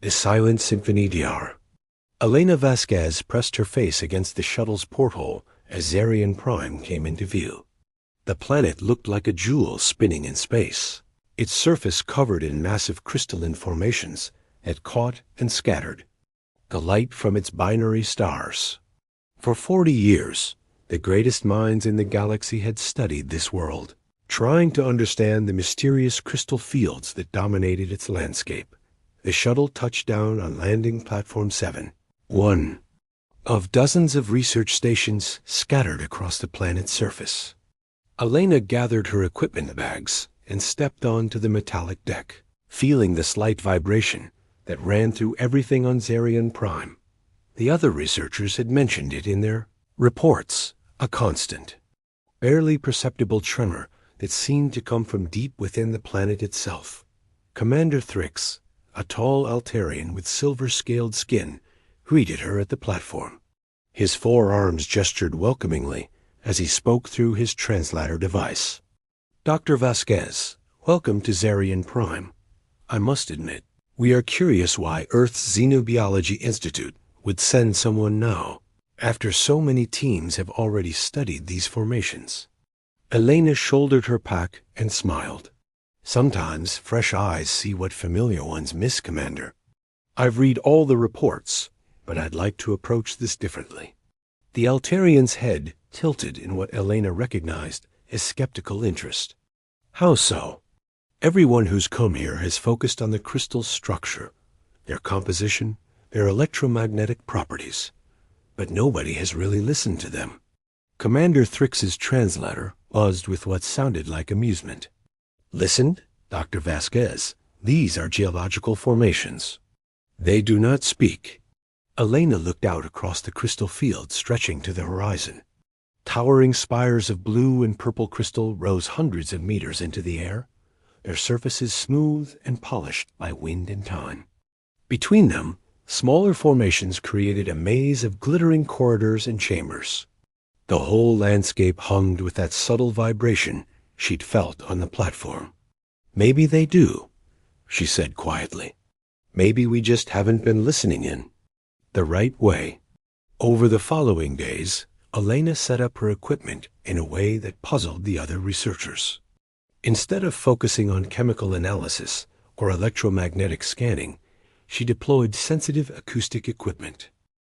The Silent Symphony DR. Elena Vasquez pressed her face against the shuttle's porthole as Zarian Prime came into view. The planet looked like a jewel spinning in space, its surface covered in massive crystalline formations that caught and scattered the light from its binary stars. For 40 years, the greatest minds in the galaxy had studied this world, trying to understand the mysterious crystal fields that dominated its landscape. The shuttle touched down on landing platform 7, one of dozens of research stations scattered across the planet's surface. Elena gathered her equipment bags and stepped onto the metallic deck, feeling the slight vibration that ran through everything on Zarian Prime. The other researchers had mentioned it in their reports, a constant, barely perceptible tremor that seemed to come from deep within the planet itself. Commander Thrix, a tall Altarian with silver-scaled skin, greeted her at the platform. His 4 arms gestured welcomingly as he spoke through his translator device. "Dr. Vasquez, welcome to Zarian Prime. I must admit, we are curious why Earth's Xenobiology Institute would send someone now, after so many teams have already studied these formations." Elena shouldered her pack and smiled. "Sometimes fresh eyes see what familiar ones miss, Commander. I've read all the reports, but I'd like to approach this differently." The Altarian's head tilted in what Elena recognized as skeptical interest. "How so?" "Everyone who's come here has focused on the crystal's structure, their composition, their electromagnetic properties, but nobody has really listened to them." Commander Thrix's translator buzzed with what sounded like amusement. "Listened, Dr. Vasquez? These are geological formations. They do not speak." Elena looked out across the crystal field stretching to the horizon. Towering spires of blue and purple crystal rose hundreds of meters into the air, their surfaces smooth and polished by wind and time. Between them, smaller formations created a maze of glittering corridors and chambers. The whole landscape hummed with that subtle vibration she'd felt on the platform. "Maybe they do," she said quietly. "Maybe we just haven't been listening in the right way." Over the following days, Elena set up her equipment in a way that puzzled the other researchers. Instead of focusing on chemical analysis or electromagnetic scanning, she deployed sensitive acoustic equipment.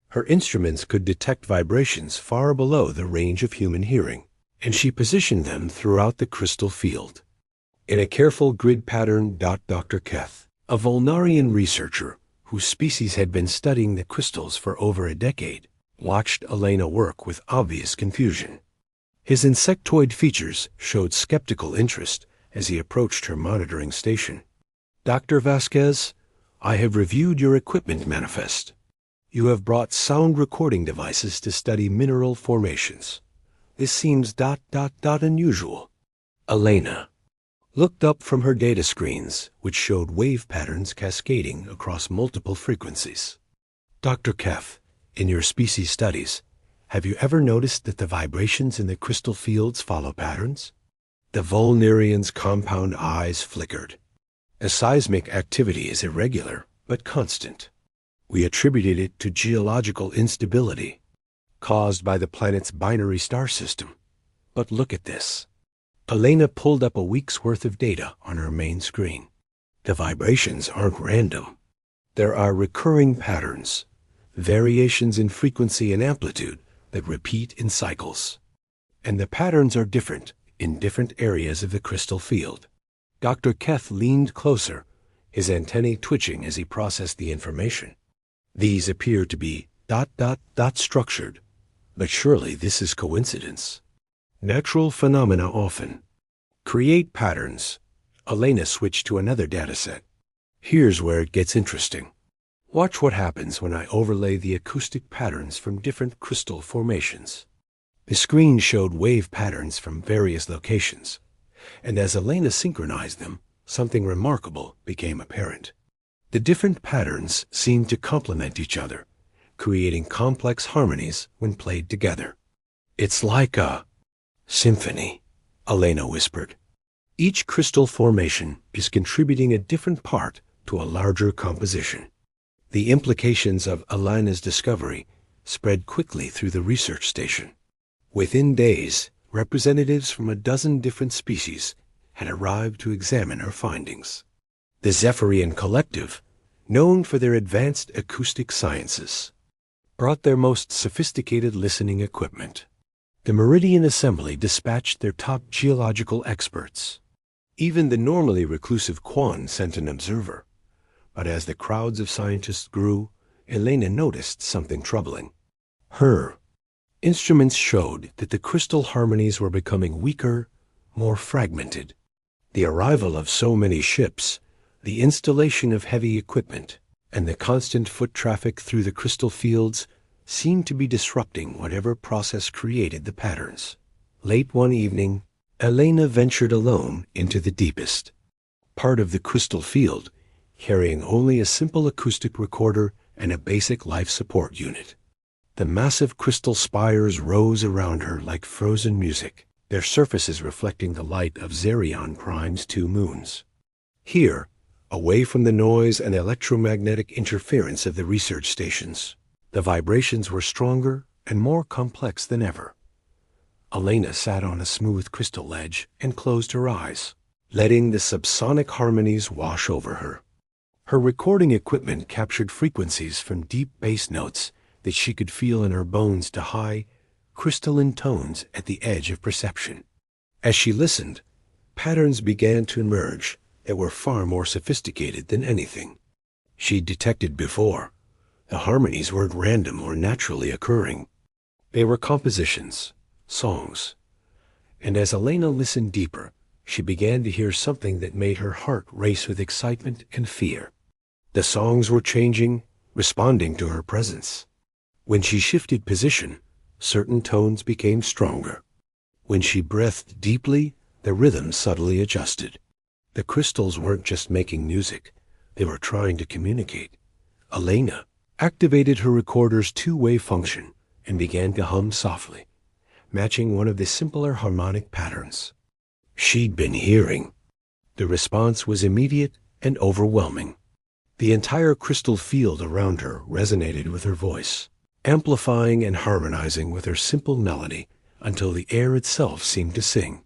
Her instruments could detect vibrations far below the range of human hearing, and she positioned them throughout the crystal field. In a careful grid pattern, Dr. Keth, a Volnarian researcher whose species had been studying the crystals for over a decade, watched Elena work with obvious confusion. His insectoid features showed skeptical interest as he approached her monitoring station. "Dr. Vasquez, I have reviewed your equipment manifest. You have brought sound recording devices to study mineral formations. This seems unusual." Elena looked up from her data screens, which showed wave patterns cascading across multiple frequencies. "Dr. Keth, in your species studies, have you ever noticed that the vibrations in the crystal fields follow patterns?" The Volnarian's compound eyes flickered. "The seismic activity is irregular, but constant. We attributed it to geological instability caused by the planet's binary star system. But look at this." Elena pulled up a week's worth of data on her main screen. "The vibrations aren't random. There are recurring patterns, variations in frequency and amplitude that repeat in cycles. And the patterns are different in different areas of the crystal field." Dr. Keth leaned closer, his antennae twitching as he processed the information. "These appear to be structured, but surely this is coincidence. Natural phenomena often create patterns." Elena switched to another dataset. "Here's where it gets interesting. Watch what happens when I overlay the acoustic patterns from different crystal formations." The screen showed wave patterns from various locations, and as Elena synchronized them, something remarkable became apparent. The different patterns seemed to complement each other, creating complex harmonies when played together. "It's like a symphony," Elena whispered. "Each crystal formation is contributing a different part to a larger composition." The implications of Elena's discovery spread quickly through the research station. Within days, representatives from a dozen different species had arrived to examine her findings. The Zephyrian Collective, known for their advanced acoustic sciences, brought their most sophisticated listening equipment. The Meridian Assembly dispatched their top geological experts. Even the normally reclusive Quan sent an observer. But as the crowds of scientists grew, Elena noticed something troubling. Her instruments showed that the crystal harmonies were becoming weaker, more fragmented. The arrival of so many ships, the installation of heavy equipment, and the constant foot traffic through the crystal fields seemed to be disrupting whatever process created the patterns. Late one evening, Elena ventured alone into the deepest part of the crystal field, carrying only a simple acoustic recorder and a basic life support unit. The massive crystal spires rose around her like frozen music, their surfaces reflecting the light of Xerion Prime's 2 moons. Here, away from the noise and electromagnetic interference of the research stations, the vibrations were stronger and more complex than ever. Elena sat on a smooth crystal ledge and closed her eyes, letting the subsonic harmonies wash over her. Her recording equipment captured frequencies from deep bass notes that she could feel in her bones to high, crystalline tones at the edge of perception. As she listened, patterns began to emerge that were far more sophisticated than anything she'd detected before. The harmonies weren't random or naturally occurring. They were compositions, songs. And as Elena listened deeper, she began to hear something that made her heart race with excitement and fear. The songs were changing, responding to her presence. When she shifted position, certain tones became stronger. When she breathed deeply, the rhythm subtly adjusted. The crystals weren't just making music, they were trying to communicate. Elena activated her recorder's 2-way function and began to hum softly, matching one of the simpler harmonic patterns she'd been hearing. The response was immediate and overwhelming. The entire crystal field around her resonated with her voice, amplifying and harmonizing with her simple melody until the air itself seemed to sing.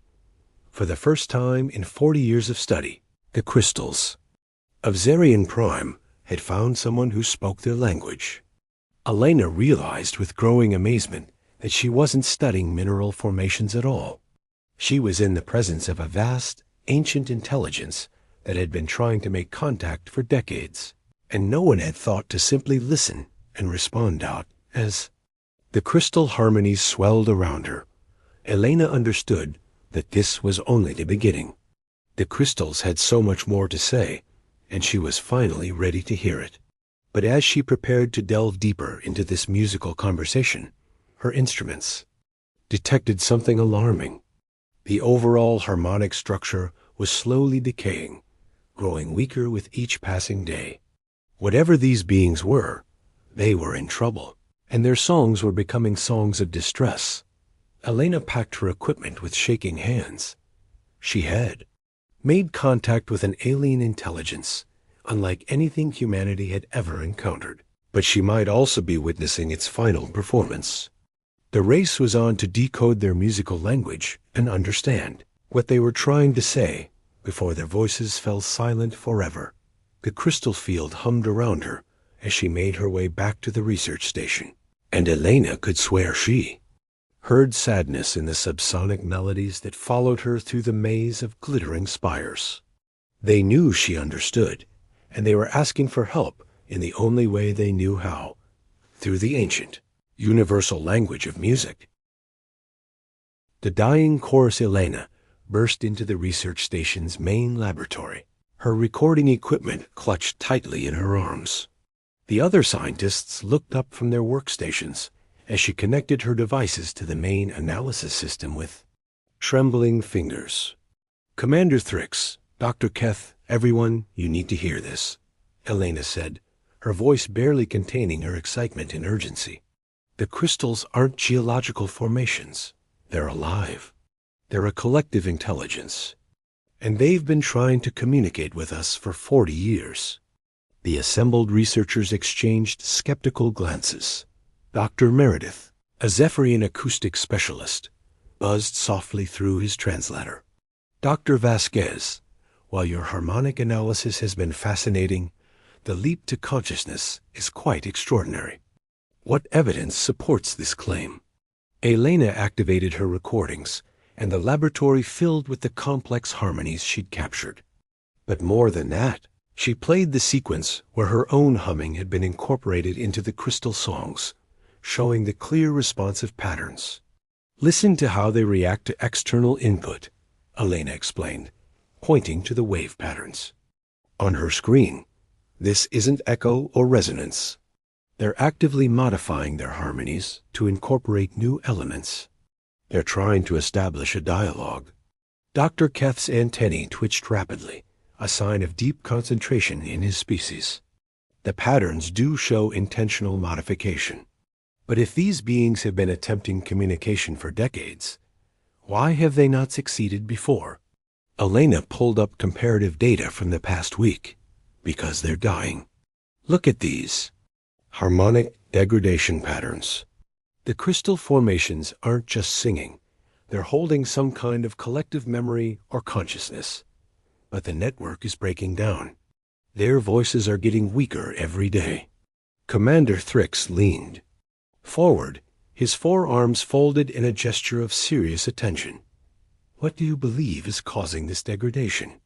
For the first time in 40 years of study, the crystals of Xerion Prime had found someone who spoke their language. Elena realized with growing amazement that she wasn't studying mineral formations at all. She was in the presence of a vast, ancient intelligence that had been trying to make contact for decades, and no one had thought to simply listen and respond out. As the crystal harmonies swelled around her, Elena understood that this was only the beginning. The crystals had so much more to say, and she was finally ready to hear it. But as she prepared to delve deeper into this musical conversation, her instruments detected something alarming. The overall harmonic structure was slowly decaying, growing weaker with each passing day. Whatever these beings were, they were in trouble, and their songs were becoming songs of distress. Elena packed her equipment with shaking hands. She had made contact with an alien intelligence, unlike anything humanity had ever encountered. But she might also be witnessing its final performance. The race was on to decode their musical language and understand what they were trying to say before their voices fell silent forever. The crystal field hummed around her as she made her way back to the research station, and Elena could swear she heard sadness in the subsonic melodies that followed her through the maze of glittering spires. They knew she understood, and they were asking for help in the only way they knew how, through the ancient, universal language of music. The dying chorus Elena burst into the research station's main laboratory, her recording equipment clutched tightly in her arms. The other scientists looked up from their workstations as she connected her devices to the main analysis system with trembling fingers. "Commander Thrix, Dr. Keth, everyone, you need to hear this," Elena said, her voice barely containing her excitement and urgency. "The crystals aren't geological formations. They're alive. They're a collective intelligence. And they've been trying to communicate with us for 40 years. The assembled researchers exchanged skeptical glances. Dr. Meredith, a Zephyrian acoustic specialist, buzzed softly through his translator. Dr. Vasquez, while your harmonic analysis has been fascinating, the leap to consciousness is quite extraordinary. What evidence supports this claim? Elena activated her recordings, and the laboratory filled with the complex harmonies she'd captured. But more than that, she played the sequence where her own humming had been incorporated into the crystal songs, showing the clear responsive patterns. Listen to how they react to external input, Elena explained, pointing to the wave patterns. On her screen, this isn't echo or resonance. They're actively modifying their harmonies to incorporate new elements. They're trying to establish a dialogue. Dr. Keth's antennae twitched rapidly, a sign of deep concentration in his species. The patterns do show intentional modification. But if these beings have been attempting communication for decades, why have they not succeeded before? Elena pulled up comparative data from the past week. Because they're dying. Look at these. Harmonic degradation patterns. The crystal formations aren't just singing. They're holding some kind of collective memory or consciousness. But the network is breaking down. Their voices are getting weaker every day. Commander Thrix leaned forward, his forearms folded in a gesture of serious attention. What do you believe is causing this degradation?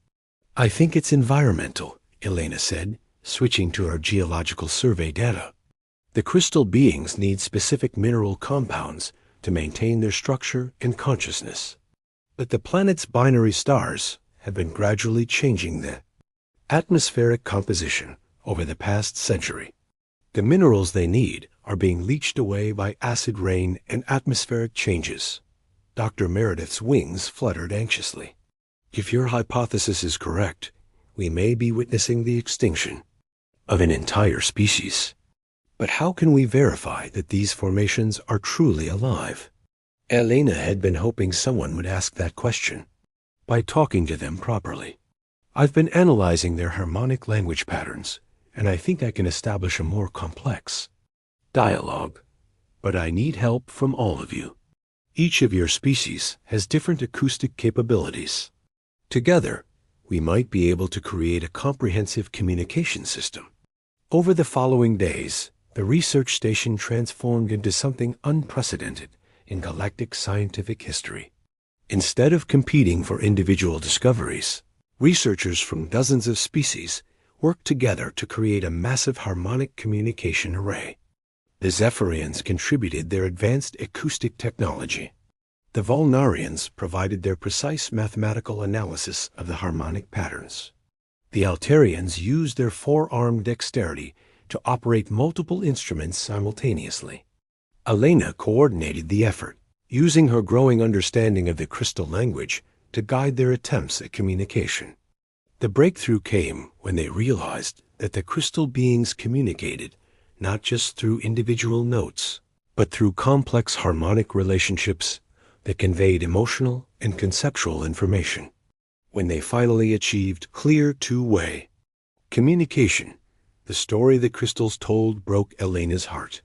I think it's environmental, Elena said, switching to our geological survey data. The crystal beings need specific mineral compounds to maintain their structure and consciousness. But the planet's binary stars have been gradually changing the atmospheric composition over the past century. The minerals they need are being leached away by acid rain and atmospheric changes. Dr. Meredith's wings fluttered anxiously. If your hypothesis is correct, we may be witnessing the extinction of an entire species. But how can we verify that these formations are truly alive? Elena had been hoping someone would ask that question. By talking to them properly. I've been analyzing their harmonic language patterns, and I think I can establish a more complex dialogue. But I need help from all of you. Each of your species has different acoustic capabilities. Together, we might be able to create a comprehensive communication system. Over the following days, the research station transformed into something unprecedented in galactic scientific history. Instead of competing for individual discoveries, researchers from dozens of species worked together to create a massive harmonic communication array. The Zephyrians contributed their advanced acoustic technology. The Volnarians provided their precise mathematical analysis of the harmonic patterns. The Alterians used their four-arm dexterity to operate multiple instruments simultaneously. Elena coordinated the effort, using her growing understanding of the crystal language to guide their attempts at communication. The breakthrough came when they realized that the crystal beings communicated not just through individual notes, but through complex harmonic relationships that conveyed emotional and conceptual information. When they finally achieved clear two-way communication, the story the crystals told broke Elena's heart.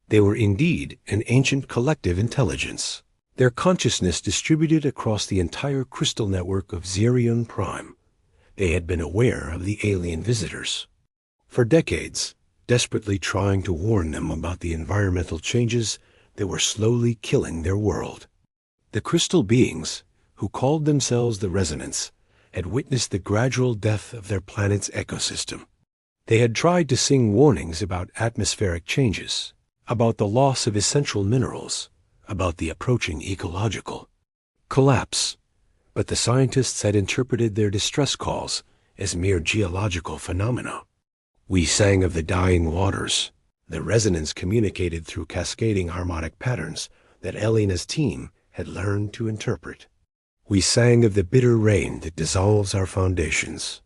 They were indeed an ancient collective intelligence, their consciousness distributed across the entire crystal network of Zerion Prime. They had been aware of the alien visitors for decades, desperately trying to warn them about the environmental changes that were slowly killing their world. The crystal beings, who called themselves the Resonance, had witnessed the gradual death of their planet's ecosystem. They had tried to sing warnings about atmospheric changes, about the loss of essential minerals, about the approaching ecological collapse. But the scientists had interpreted their distress calls as mere geological phenomena. We sang of the dying waters. The resonance communicated through cascading harmonic patterns that Elena's team had learned to interpret. We sang of the bitter rain that dissolves our foundations.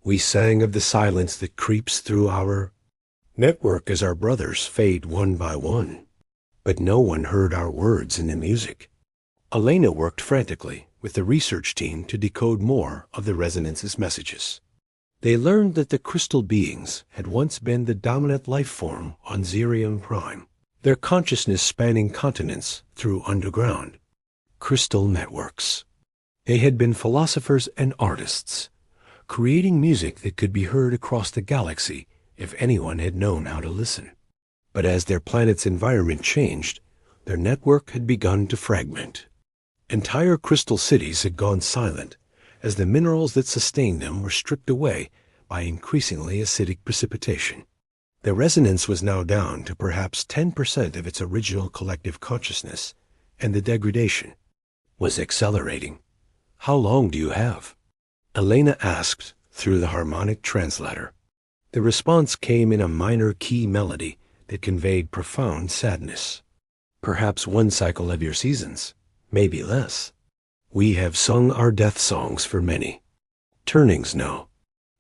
We sang of the silence that creeps through our network as our brothers fade one by one. But no one heard our words in the music. Elena worked frantically with the research team to decode more of the resonance's messages. They learned that the crystal beings had once been the dominant life form on Zerion Prime, their consciousness spanning continents through underground crystal networks. They had been philosophers and artists, creating music that could be heard across the galaxy if anyone had known how to listen. But as their planet's environment changed, their network had begun to fragment. Entire crystal cities had gone silent as the minerals that sustained them were stripped away by increasingly acidic precipitation. The resonance was now down to perhaps 10% of its original collective consciousness, and the degradation was accelerating. "How long do you have?" Elena asked through the harmonic translator. The response came in a minor key melody that conveyed profound sadness. "Perhaps one cycle of your seasons, maybe less. We have sung our death songs for many. Turnings no.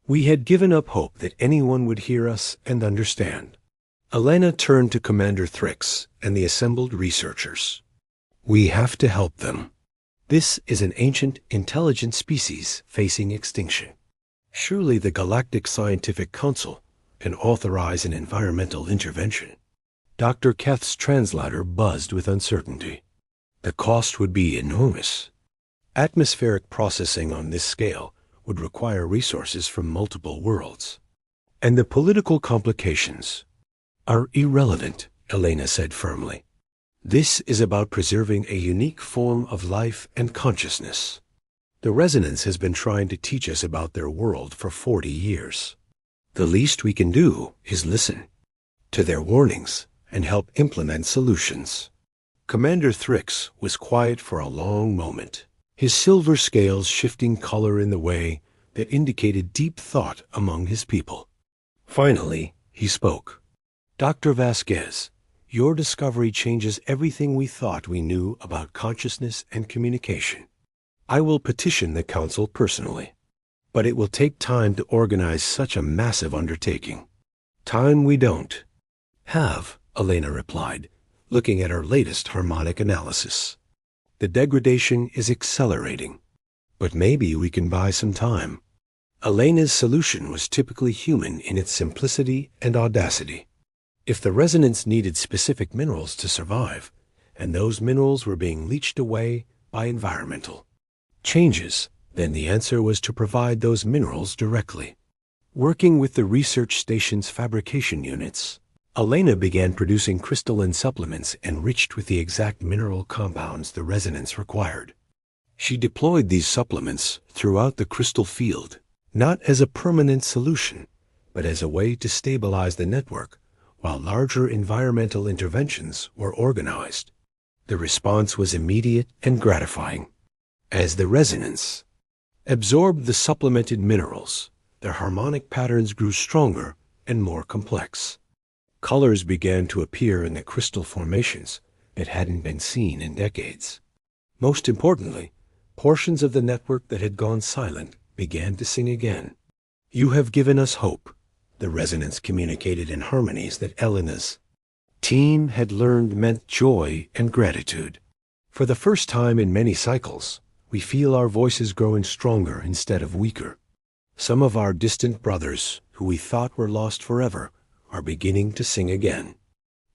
We had given up hope that anyone would hear us and understand." Elena turned to Commander Thrix and the assembled researchers. "We have to help them. This is an ancient, intelligent species facing extinction. Surely the Galactic Scientific Council can authorize an environmental intervention." Dr. Keth's translator buzzed with uncertainty. The cost would be enormous. Atmospheric processing on this scale would require resources from multiple worlds. "And the political complications are irrelevant," Elena said firmly. "This is about preserving a unique form of life and consciousness. The Resonance has been trying to teach us about their world for 40 years. The least we can do is listen to their warnings and help implement solutions." Commander Thrix was quiet for a long moment, his silver scales shifting color in the way that indicated deep thought among his people. Finally, he spoke. "Dr. Vasquez, your discovery changes everything we thought we knew about consciousness and communication. I will petition the Council personally, but it will take time to organize such a massive undertaking. Time we don't have," Elena replied, looking at her latest harmonic analysis. "The degradation is accelerating, but maybe we can buy some time." Elena's solution was typically human in its simplicity and audacity. If the Resonance needed specific minerals to survive, and those minerals were being leached away by environmental changes, then the answer was to provide those minerals directly. Working with the research station's fabrication units, Elena began producing crystalline supplements enriched with the exact mineral compounds the Resonance required. She deployed these supplements throughout the crystal field, not as a permanent solution, but as a way to stabilize the network while larger environmental interventions were organized. The response was immediate and gratifying. As the Resonance absorbed the supplemented minerals, their harmonic patterns grew stronger and more complex. Colors began to appear in the crystal formations that hadn't been seen in decades. Most importantly, portions of the network that had gone silent began to sing again. "You have given us hope," the Resonance communicated in harmonies that Elena's team had learned meant joy and gratitude. "For the first time in many cycles, we feel our voices growing stronger instead of weaker. Some of our distant brothers, who we thought were lost forever, are beginning to sing again."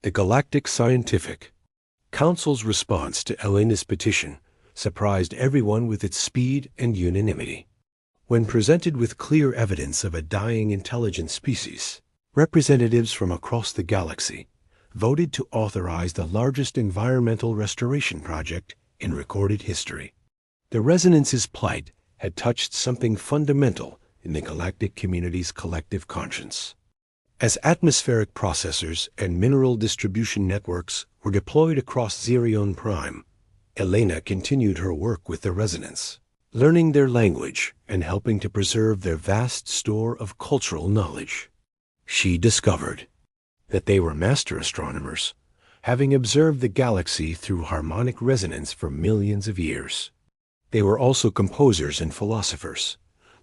The Galactic Scientific Council's response to Elena's petition surprised everyone with its speed and unanimity. When presented with clear evidence of a dying intelligent species, representatives from across the galaxy voted to authorize the largest environmental restoration project in recorded history. The Resonance's plight had touched something fundamental in the galactic community's collective conscience. As atmospheric processors and mineral distribution networks were deployed across Zerion Prime, Elena continued her work with the Resonance, learning their language and helping to preserve their vast store of cultural knowledge. She discovered that they were master astronomers, having observed the galaxy through harmonic resonance for millions of years. They were also composers and philosophers,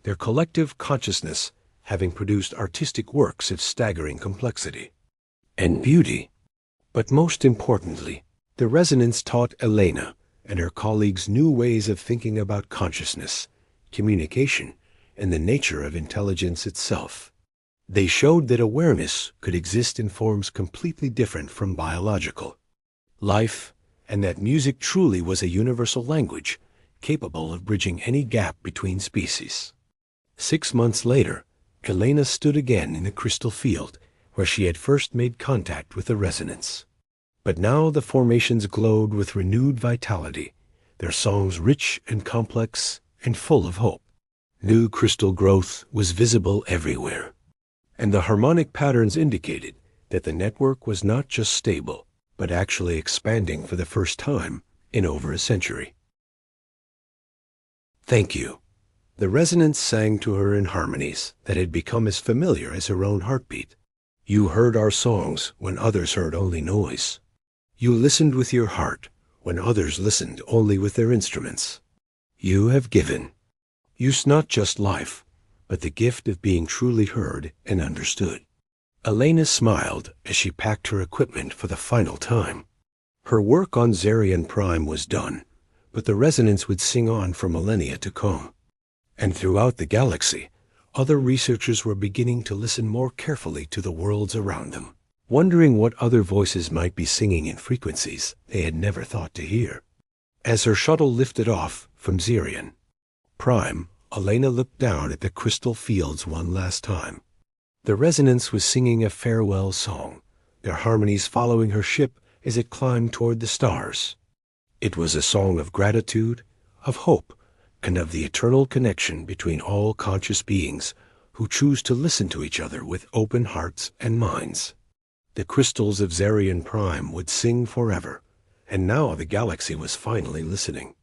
their collective consciousness having produced artistic works of staggering complexity and beauty. But most importantly, the Resonance taught Elena and her colleagues new ways of thinking about consciousness, communication, and the nature of intelligence itself. They showed that awareness could exist in forms completely different from biological life, and that music truly was a universal language capable of bridging any gap between species. 6 months later, Elena stood again in the crystal field where she had first made contact with the resonance. But now the formations glowed with renewed vitality, their songs rich and complex and full of hope. New crystal growth was visible everywhere, and the harmonic patterns indicated that the network was not just stable, but actually expanding for the first time in over a century. Thank you. The resonance sang to her in harmonies that had become as familiar as her own heartbeat. You heard our songs when others heard only noise. You listened with your heart when others listened only with their instruments. You have given. Use not just life, but the gift of being truly heard and understood. Elena smiled as she packed her equipment for the final time. Her work on Zarian Prime was done, but the resonance would sing on for millennia to come. And throughout the galaxy, other researchers were beginning to listen more carefully to the worlds around them, wondering what other voices might be singing in frequencies they had never thought to hear. As her shuttle lifted off from Zarian Prime, Elena looked down at the crystal fields one last time. The resonance was singing a farewell song, their harmonies following her ship as it climbed toward the stars. It was a song of gratitude, of hope, and of the eternal connection between all conscious beings who choose to listen to each other with open hearts and minds. The crystals of Zarian Prime would sing forever, and now the galaxy was finally listening.